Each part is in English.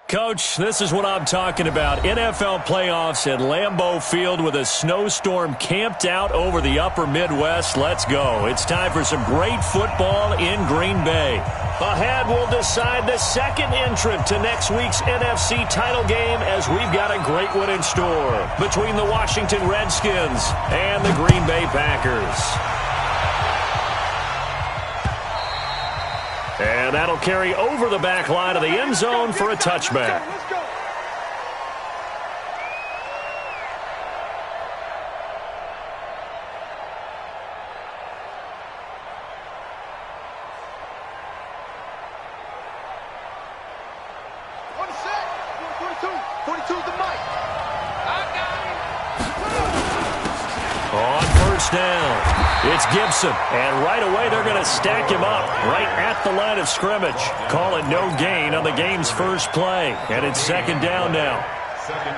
Coach, this is what I'm talking about. NFL playoffs at Lambeau Field with a snowstorm camped out over the upper Midwest. Let's go. It's time for some great football in Green Bay. Ahead, we'll decide the second entrant to next week's NFC title game as we've got a great one in store between the Washington Redskins and the Green Bay Packers. And that'll carry over the back line of the end zone for a touchback. On first down. It's Gibson, and right away they're going to stack him up right at the line of scrimmage. Call it no gain on the game's first play, and it's second down now.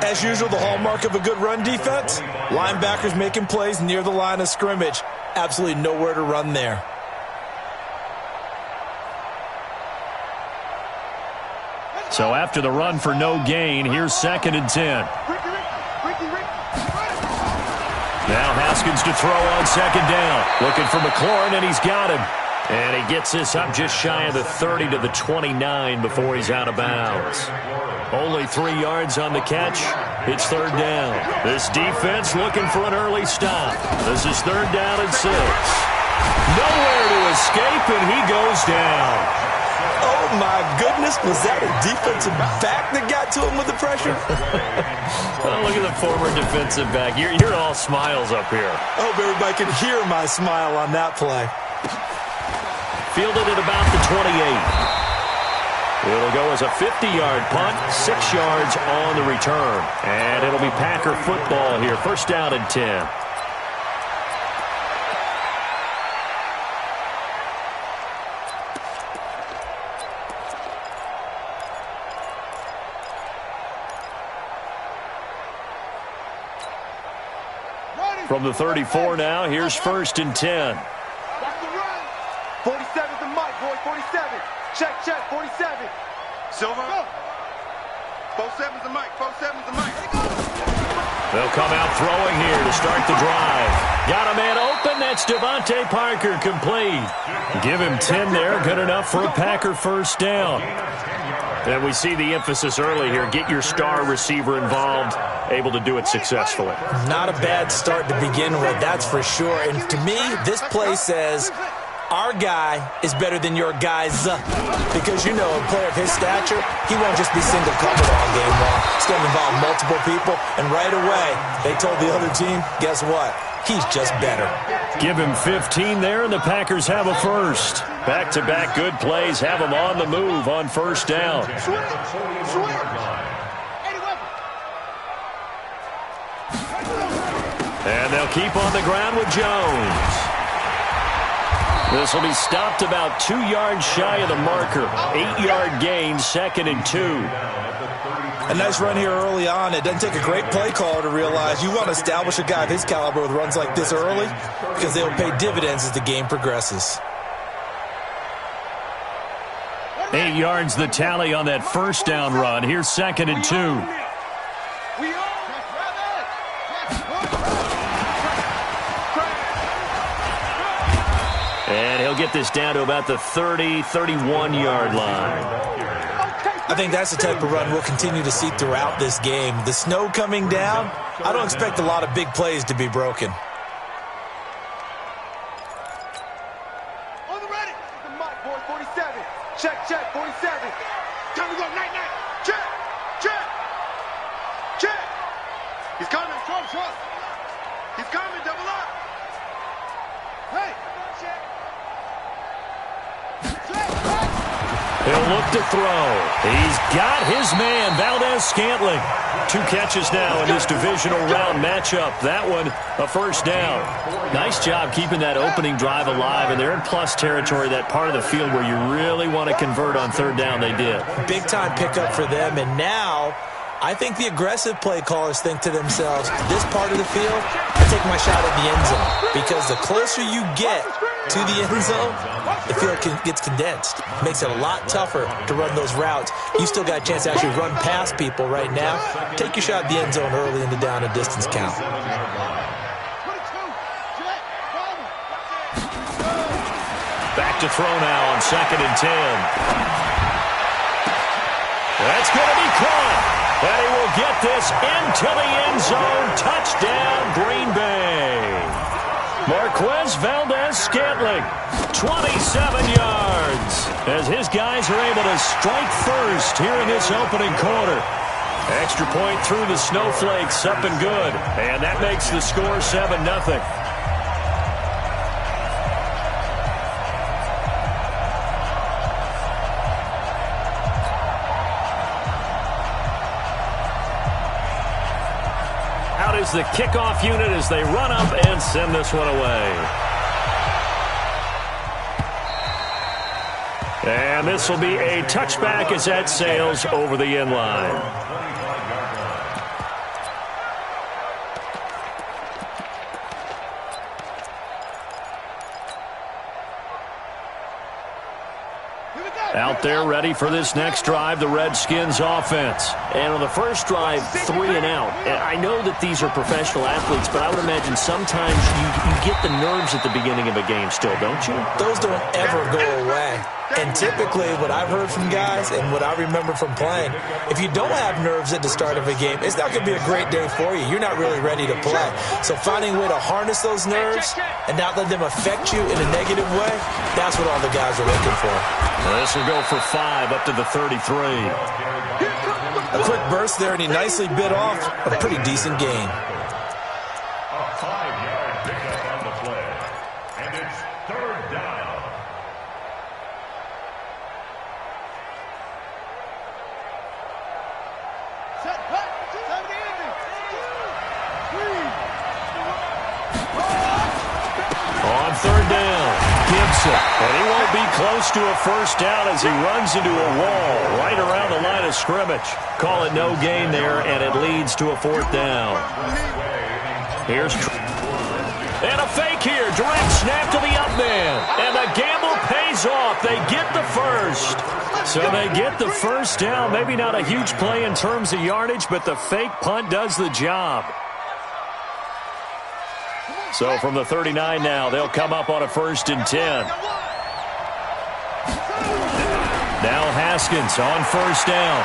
As usual, the hallmark of a good run defense, linebackers making plays near the line of scrimmage. Absolutely nowhere to run there. So after the run for no gain, here's 2nd and 10. Now Haskins to throw on 2nd down. Looking for McLaurin, and he's got him. And he gets this up just shy of the 30 to the 29 before he's out of bounds. Only 3 yards on the catch. It's 3rd down. This defense looking for an early stop. This is 3rd down and 6. Nowhere to escape, and he goes down. Oh, my goodness. Was that a defensive back that got to him with the pressure? Well, look at the former defensive back. You're all smiles up here. I hope everybody can hear my smile on that play. Fielded at about the 28. It'll go as a 50-yard punt, 6 yards on the return. And it'll be Packer football here. 1st down and 10. From the 34 now, here's 1st and 10. 47's the mic, boy, 47. Check, 47. Silver. 47's the mic, 47's the mic. They'll come out throwing here to start the drive. Got a man open, that's Devontae Parker, complete. Give him 10 there, good enough for a Packer 1st down. And we see the emphasis early here. Get your star receiver involved, able to do it successfully. Not a bad start to begin with, that's for sure. And to me, this play says our guy is better than your guys. Because, you know, a player of his stature, he won't just be single covered all game long. He's going to involve multiple people. And right away, they told the other team, guess what? He's just better. Give him 15 there, and the Packers have a 1st. Back-to-back good plays have them on the move on 1st down. And they'll keep on the ground with Jones. This will be stopped about 2 yards shy of the marker. 8-yard gain, 2nd and 2. A nice run here early on. It doesn't take a great play caller to realize you want to establish a guy of his caliber with runs like this early because they will pay dividends as the game progresses. 8 yards the tally on that 1st down run. Here's 2nd and 2. And he'll get this down to about the 30, 31-yard line. I think that's the type of run we'll continue to see throughout this game. The snow coming down, I don't expect a lot of big plays to be broken. On the ready. The mic, boy, 47. Check, 47. Time to go, night. Check. He's coming. Trust. He's coming, double up. Hey. He'll look to throw. He's got his man, Valdez-Scantling. 2 catches now in this divisional round matchup. That one, a 1st down. Nice job keeping that opening drive alive, and they're in plus territory, that part of the field where you really want to convert on 3rd down. They did. Big-time pickup for them, and now I think the aggressive play callers think to themselves, this part of the field, I take my shot at the end zone, because the closer you get to the end zone, the field gets condensed. Makes it a lot tougher to run those routes. You still got a chance to actually run past people right now. Take your shot at the end zone early in the down and distance count. Back to throw now on 2nd and 10. That's going to be caught. And he will get this into the end zone. Touchdown, Green Bay. Marquez Valdez-Scantling, 27 yards, as his guys are able to strike first here in this opening quarter. Extra point through the Snowflakes, up and good. And that makes the score 7-0. Is the kickoff unit as they run up and send this one away. And this will be a touchback as that sails over the end line. Out there ready for this next drive, the Redskins offense. And on the first drive, 3 and out. And I know that these are professional athletes, but I would imagine sometimes you get the nerves at the beginning of a game still, don't you? Those don't ever go away. And typically what I've heard from guys and what I remember from playing, if you don't have nerves at the start of a game, it's not going to be a great day for you. You're not really ready to play. So finding a way to harness those nerves and not let them affect you in a negative way, that's what all the guys are looking for. Well, this will go for 5 up to the 33. A quick burst there, and he nicely bit off a pretty decent gain. A 5-yard pickup on the play, and it's 3rd down. On 3rd down, Gibson. And he won't be close to a first down as he runs into a wall right around the line of scrimmage. Call it no gain there, and it leads to a 4th down. Here's and a fake here. Direct snap to the up man. And the gamble pays off. They get the first. So they get the first down. Maybe not a huge play in terms of yardage, but the fake punt does the job. So from the 39 now, they'll come up on a 1st and 10. Now Haskins on 1st down.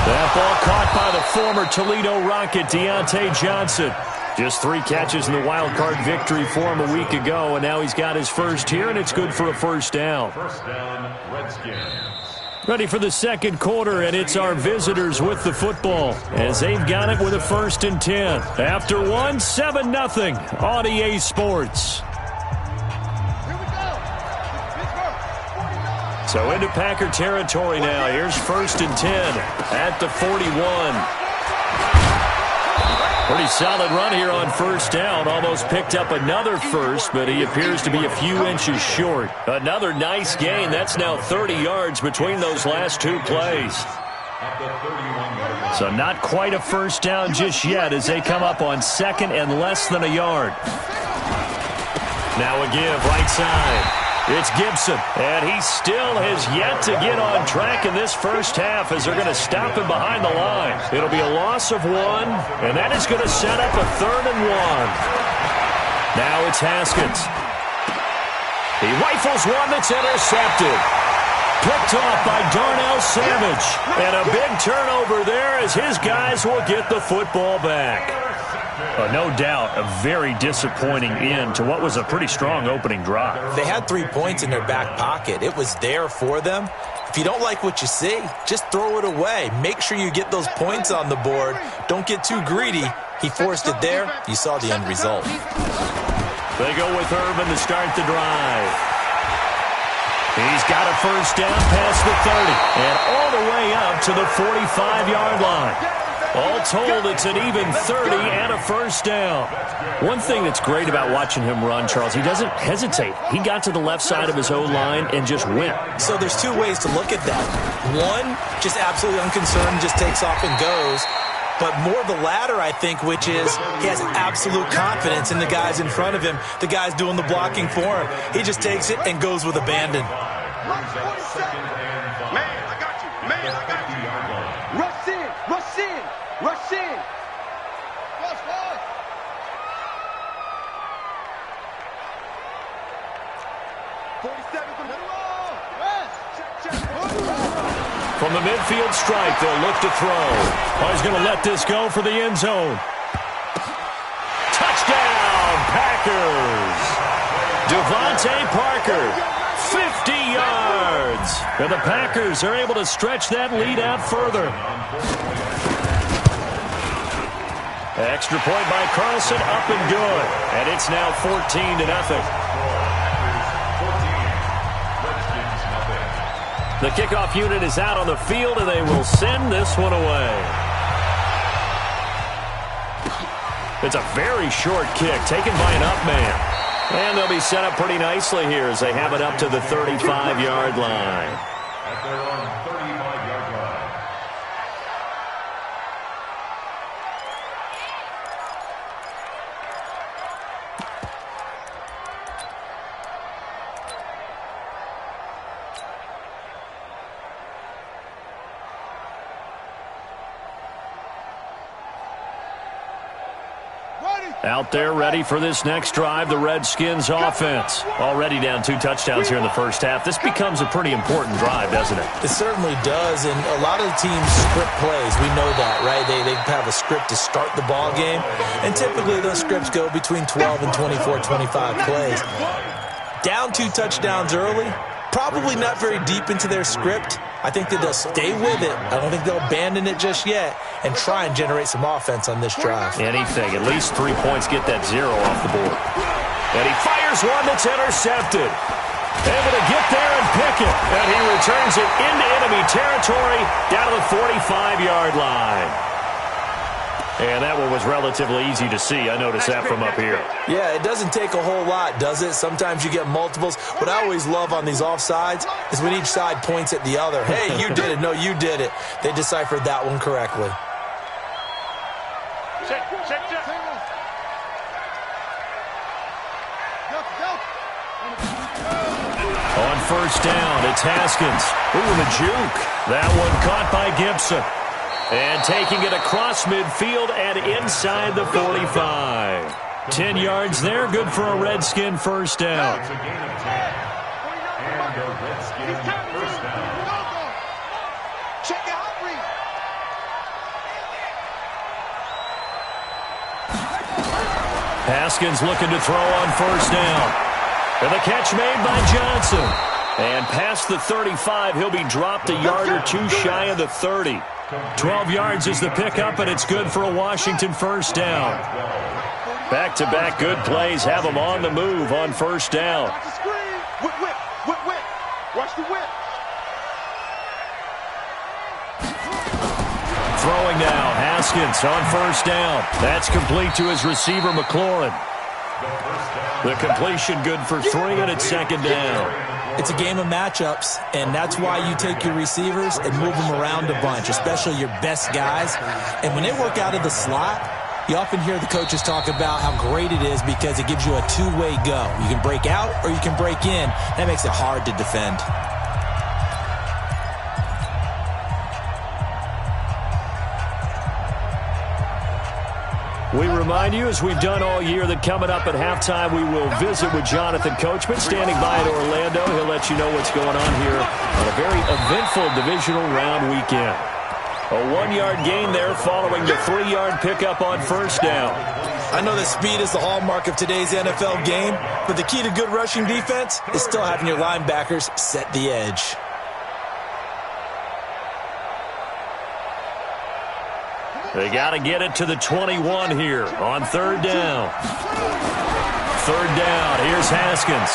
That ball caught by the former Toledo Rocket, Deontay Johnson. Just 3 catches in the wild card victory for him a week ago, and now he's got his first here, and it's good for a 1st down. 1st down, Redskins. Ready for the 2nd quarter, and it's our visitors with the football as they've got it with a 1st and 10. After 1, 7-0 on EA Sports. So into Packer territory now. Here's 1st and 10 at the 41. Pretty solid run here on 1st down. Almost picked up another first, but he appears to be a few inches short. Another nice gain. That's now 30 yards between those last 2 plays. So not quite a first down just yet as they come up on 2nd and less than a yard. Now a give right side. It's Gibson, and he still has yet to get on track in this first half as they're going to stop him behind the line. It'll be a loss of 1, and that is going to set up a 3rd and 1. Now it's Haskins. He rifles one that's intercepted. Picked off by Darnell Savage. And a big turnover there as his guys will get the football back. No doubt a very disappointing end to what was a pretty strong opening drive. They had 3 points in their back pocket. It was there for them. If you don't like what you see, just throw it away. Make sure you get those points on the board. Don't get too greedy. He forced it there. You saw the end result. They go with Urban to start the drive. He's got a first down past the 30 and all the way up to the 45-yard line. All told, it's an even 30 and a first down. One thing that's great about watching him run, Charles, he doesn't hesitate. He got to the left side of his O-line and just went. So there's 2 ways to look at that. One, just absolutely unconcerned, just takes off and goes. but more the latter, I think, which is he has absolute confidence in the guys in front of him, the guys doing the blocking for him. He just takes it and goes with abandon. Man, I got you. Man, I got you. Rush in. Rush in. Rush in. Rush, rush. 47 from the roll. From the midfield strike, they'll look to throw. Oh, he's going to let this go for the end zone. Touchdown, Packers. Devontae Parker, 50 yards. And the Packers are able to stretch that lead out further. Extra point by Carlson, up and good. And it's now 14-0. The kickoff unit is out on the field, and they will send this one away. It's a very short kick, taken by an up man. And they'll be set up pretty nicely here as they have it up to the 35-yard line. At their own 35-yard line. Out there ready for this next drive, the Redskins offense. Already down 2 touchdowns here in the first half. This becomes a pretty important drive, doesn't it? It certainly does, and a lot of the teams script plays. We know that, right? They have a script to start the ball game, and typically those scripts go between 12 and 24, 25 plays. Down 2 touchdowns early, probably not very deep into their script. I think that they'll stay with it. I don't think they'll abandon it just yet and try and generate some offense on this drive. Anything. At least 3 points get that 0 off the board. And he fires one that's intercepted. Able to get there and pick it. And he returns it into enemy territory down to the 45-yard line. And that one was relatively easy to see. I noticed that from up here. Yeah, it doesn't take a whole lot, does it? Sometimes you get multiples. What I always love on these offsides is when each side points at the other. Hey, you did it. No, you did it. They deciphered that one correctly. Check. On first down, it's Haskins. Ooh, the juke. That one caught by Gibson. And taking it across midfield and inside the 45. 10 yards there, good for a Redskin first down. It's a gain of 10. And a Redskin first down. Check out. Haskins looking to throw on first down. And the catch made by Johnson. And past the 35, he'll be dropped a yard or 2 shy of the 30. 12 yards is the pickup, and it's good for a Washington first down. Back-to-back good plays have them on the move on first down. Watch the screen. Whip. Watch the whip. Throwing now, Haskins on first down. That's complete to his receiver, McLaurin. The completion good for 3, and it's second down. It's a game of matchups, and that's why you take your receivers and move them around a bunch, especially your best guys. And when they work out of the slot, you often hear the coaches talk about how great it is because it gives you a 2-way go. You can break out or you can break in. That makes it hard to defend. We remind you, as we've done all year, that coming up at halftime, we will visit with Jonathan Coachman, standing by in Orlando. He'll let you know what's going on here on a very eventful divisional round weekend. A 1-yard gain there following the 3-yard pickup on first down. I know that speed is the hallmark of today's NFL game, but the key to good rushing defense is still having your linebackers set the edge. They got to get it to the 21 here on third down. Third down, here's Haskins.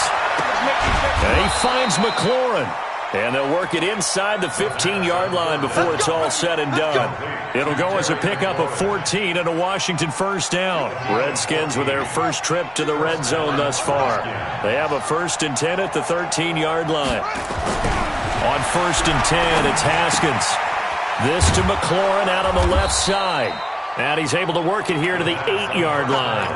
And he finds McLaurin. And they'll work it inside the 15-yard line before it's all said and done. It'll go as a pickup of 14 and a Washington first down. Redskins with their first trip to the red zone thus far. They have a 1st and 10 at the 13-yard line. On 1st and 10, it's Haskins. This to McLaurin out on the left side. And he's able to work it here to the 8-yard line.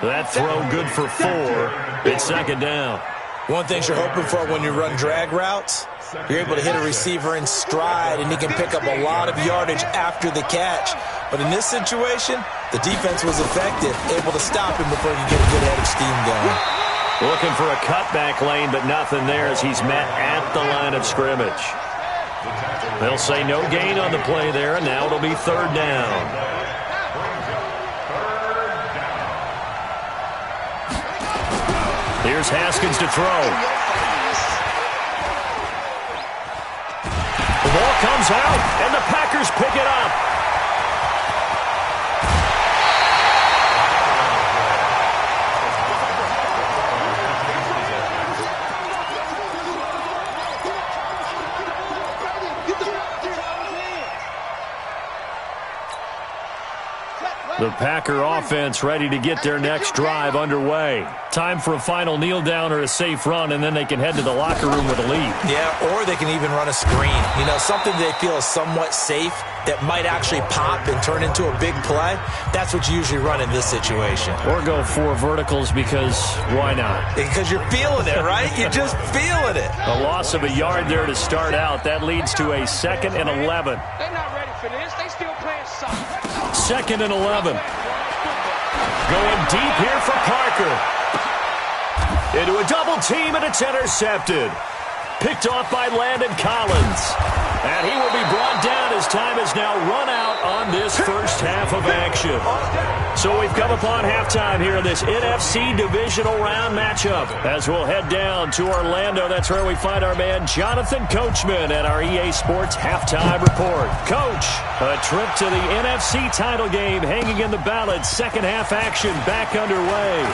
That throw good for 4. It's second down. One thing you're hoping for when you run drag routes, you're able to hit a receiver in stride, and he can pick up a lot of yardage after the catch. But in this situation, the defense was effective, able to stop him before he could get a good head of steam going. Looking for a cutback lane, but nothing there as he's met at the line of scrimmage. They'll say no gain on the play there, and now it'll be third down. Here's Haskins to throw. The ball comes out, and the Packers pick it up. The Packer offense ready to get their next drive underway. Time for a final kneel down or a safe run, and then they can head to the locker room with a lead. Yeah, or they can even run a screen. You know, something they feel is somewhat safe that might actually pop and turn into a big play. That's what you usually run in this situation. Or go 4 verticals because why not? Because you're feeling it, right? You're just feeling it. A loss of a yard there to start out. That leads to a 2nd and 11. They're not ready for this. They still playing soccer. 2nd and 11. Going deep here for Parker. Into a double team, and it's intercepted. Picked off by Landon Collins. And he will be brought down as time has now run out on this first half of action. So we've come upon halftime here in this NFC divisional round matchup. As we'll head down to Orlando, that's where we find our man Jonathan Coachman at our EA Sports halftime report. Coach, a trip to the NFC title game hanging in the balance. Second half action back underway.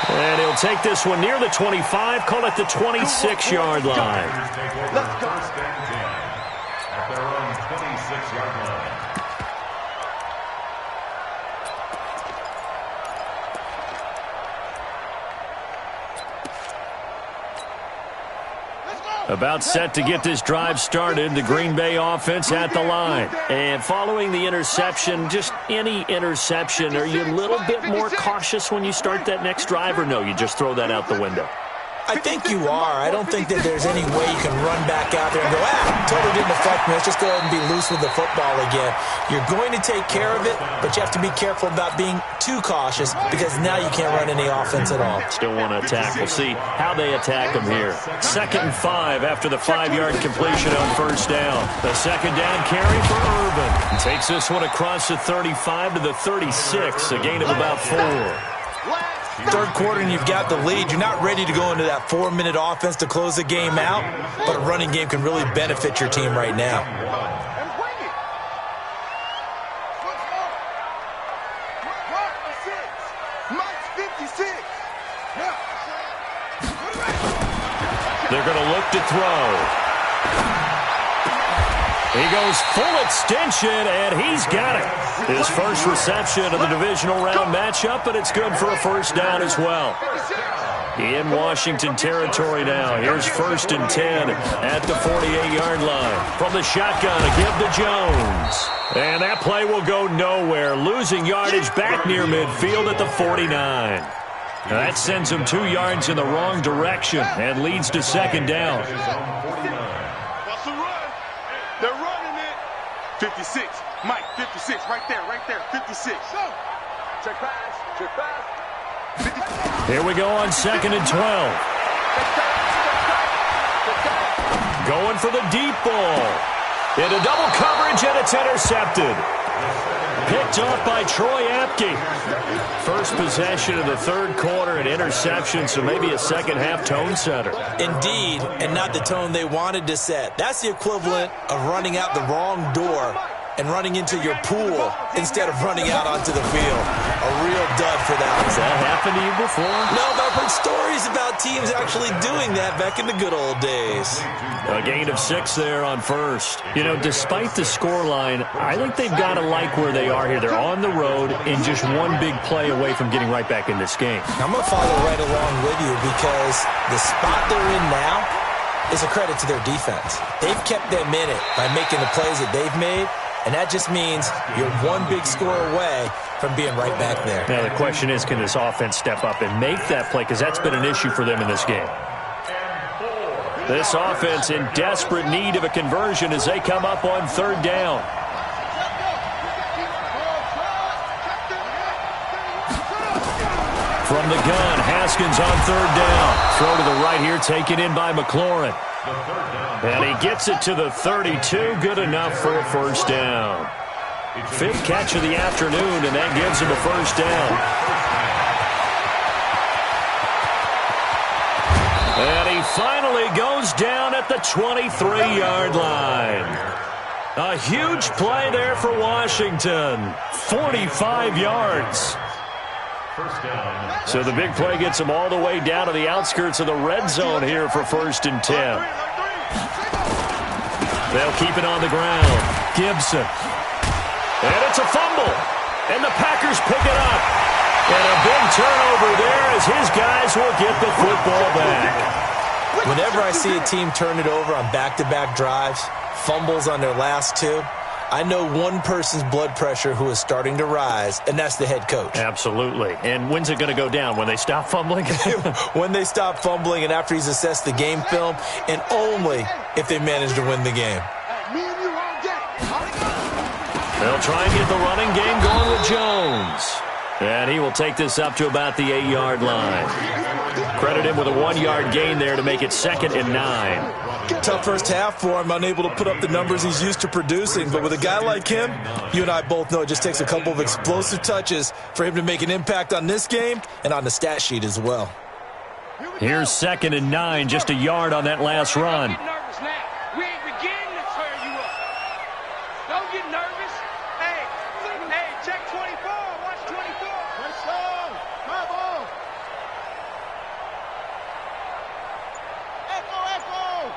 And he'll take this one near the 25, call it the 26-yard line. Let's go. First and 10 at their own 26-yard line. About set to get this drive started, the Green Bay offense at the line. And following the interception, just any interception, are you a little bit more cautious when you start that next drive, or no, you just throw that out the window? I think you are. I don't think that there's any way you can run back out there and go, totally didn't affect me. Let's just go ahead and be loose with the football again. You're going to take care of it, but you have to be careful about being too cautious because now you can't run any offense at all. Still want to attack. We'll see how they attack them here. 2nd and 5 after the 5-yard completion on first down. The second down carry for Urban. Takes this one across the 35 to the 36, a gain of about 4. Third quarter and you've got the lead. You're not ready to go into that 4-minute offense to close the game out, but a running game can really benefit your team right now. They're going to look to throw. He goes full extension, and he's got it. His first reception of the divisional round matchup, and it's good for a first down as well. In Washington territory now. Here's 1st and 10 at the 48-yard line. From the shotgun, a give to Jones. And that play will go nowhere. Losing yardage back near midfield at the 49. That sends him 2 yards in the wrong direction and leads to second down. 56. Mike, 56. Right there, 56. Check pass. Here we go on 2nd and 12. Going for the deep ball. Into double coverage, and it's intercepted. Picked off by Troy Apke. First possession of the third quarter, an interception, so maybe a second half tone setter. Indeed, and not the tone they wanted to set. That's the equivalent of running out the wrong door and running into your pool instead of running out onto the field. A real dud for that. Has that happened to you before? No, but I've heard stories about teams actually doing that back in the good old days. A gain of 6 there on first. You know, despite the scoreline, I think they've got to like where they are here. They're on the road and just one big play away from getting right back in this game. I'm going to follow right along with you because the spot they're in now is a credit to their defense. They've kept them in it by making the plays that they've made, And that just means you're one big score away from being right back there. Now, the question is, can this offense step up and make that play? Because that's been an issue for them in this game. This offense in desperate need of a conversion as they come up on third down. From the gun, Haskins on third down. Throw to the right here, taken in by McLaurin. And he gets it to the 32. Good enough for a first down. Fifth catch of the afternoon, and that gives him a first down. And he finally goes down at the 23-yard line. A huge play there for Washington. 45 yards. So the big play gets him all the way down to the outskirts of the red zone here for 1st and 10. They'll keep it on the ground. Gibson. And it's a fumble. And the Packers pick it up. And a big turnover there as his guys will get the football back. Whenever I see a team turn it over on back-to-back drives, fumbles on their last two, I know one person's blood pressure who is starting to rise, and that's the head coach. Absolutely. And when's it going to go down? When they stop fumbling? When they stop fumbling and after he's assessed the game film, and only if they manage to win the game. They'll try and get the running game going with Jones. And he will take this up to about the 8-yard line. Credit him with a 1-yard gain there to make it 2nd and 9. Tough first half for him, unable to put up the numbers he's used to producing. But with a guy like him, you and I both know it just takes a couple of explosive touches for him to make an impact on this game and on the stat sheet as well. Here's 2nd and 9, just a yard on that last run. We ain't beginning to tear you up. Don't get nervous. Hey, check 24. Watch 24. Let's go. Come on. Echo.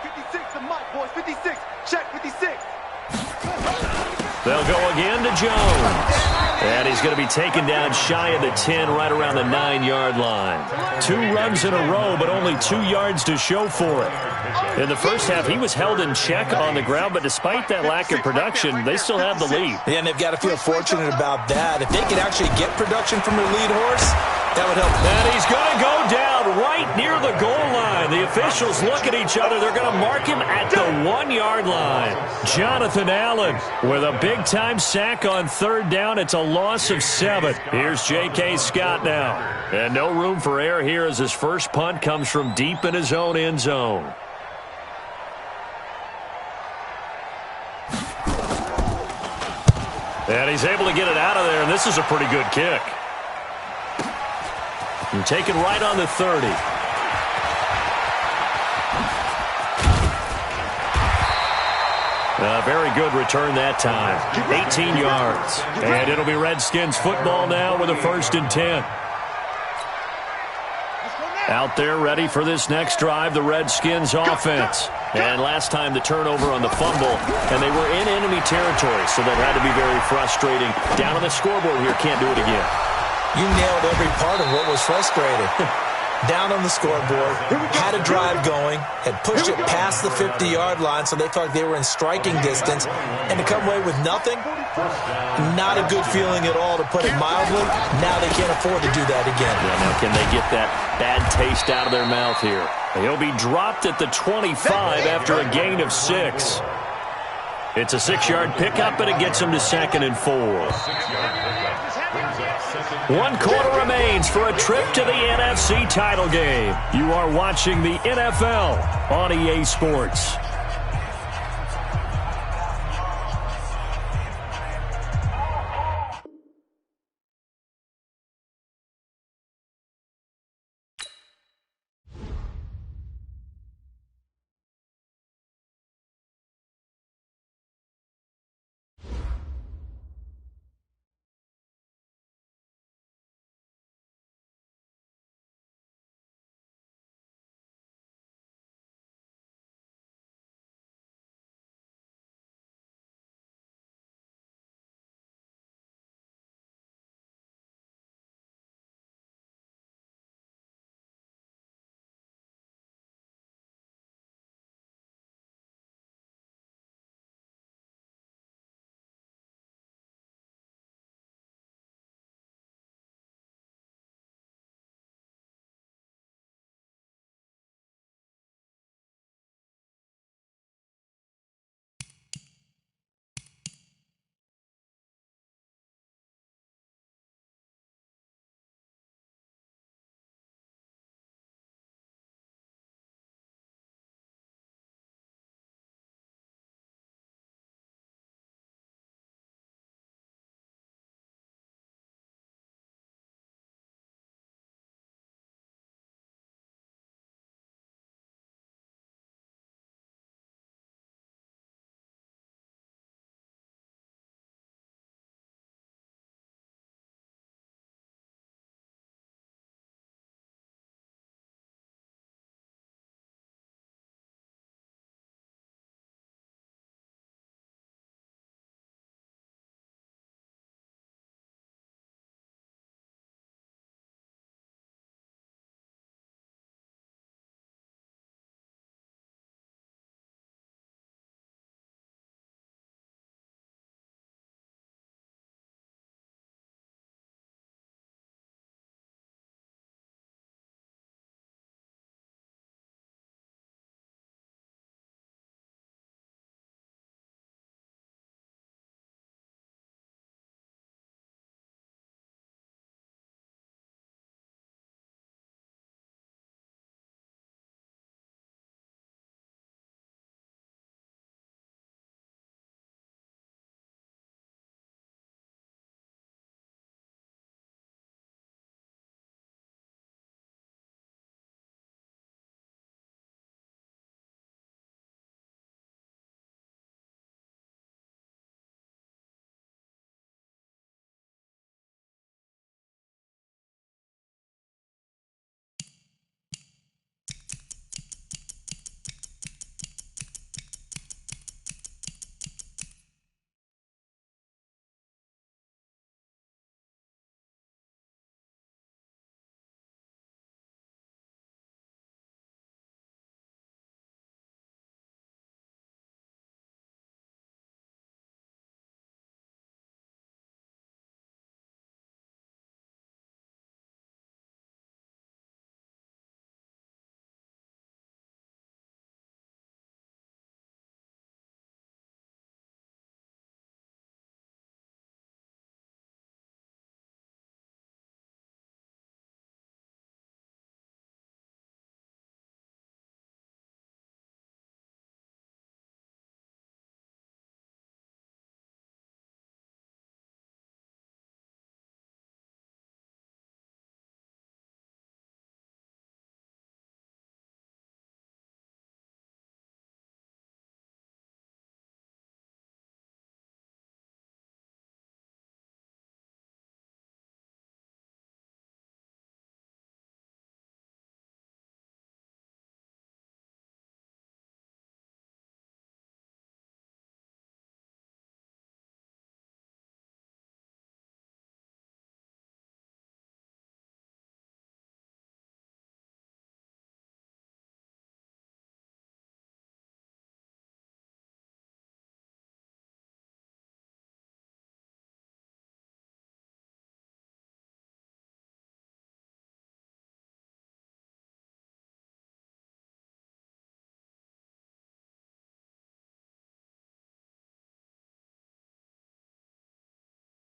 56 to Mike, boys. 56. Check 56. They'll go again to Jones. And he's going to be taken down shy of the 10, right around the 9-yard line. 2 runs in a row, but only 2 yards to show for it. In the first half, he was held in check on the ground, but despite that lack of production, they still have the lead. Yeah, and they've got to feel fortunate about that. If they could actually get production from their lead horse, that would help. And he's going to go down right near the goal line. The officials look at each other. They're going to mark him at the 1-yard line. Jonathan Allen with a big-time sack on third down. It's a loss of 7. Here's J.K. Scott now. And no room for error here as his first punt comes from deep in his own end zone. And he's able to get it out of there, and this is a pretty good kick. And taken right on the 30. A very good return that time. 18 yards. And it'll be Redskins football now with a 1st and 10. Out there ready for this next drive, the Redskins offense. And last time the turnover on the fumble, and they were in enemy territory, so that had to be very frustrating. Down on the scoreboard here, can't do it again. You nailed every part of what was frustrating. Down on the scoreboard, had a drive going, had pushed it past the 50-yard line, so they thought they were in striking distance, and to come away with nothing, not a good feeling at all, to put it mildly. Now they can't afford to do that again. Yeah, now can they get that bad taste out of their mouth here? He'll be dropped at the 25 after a gain of 6. It's a 6-yard pickup, and it gets him to 2nd and 4. 1 quarter remains for a trip to the NFC title game. You are watching the NFL on EA Sports.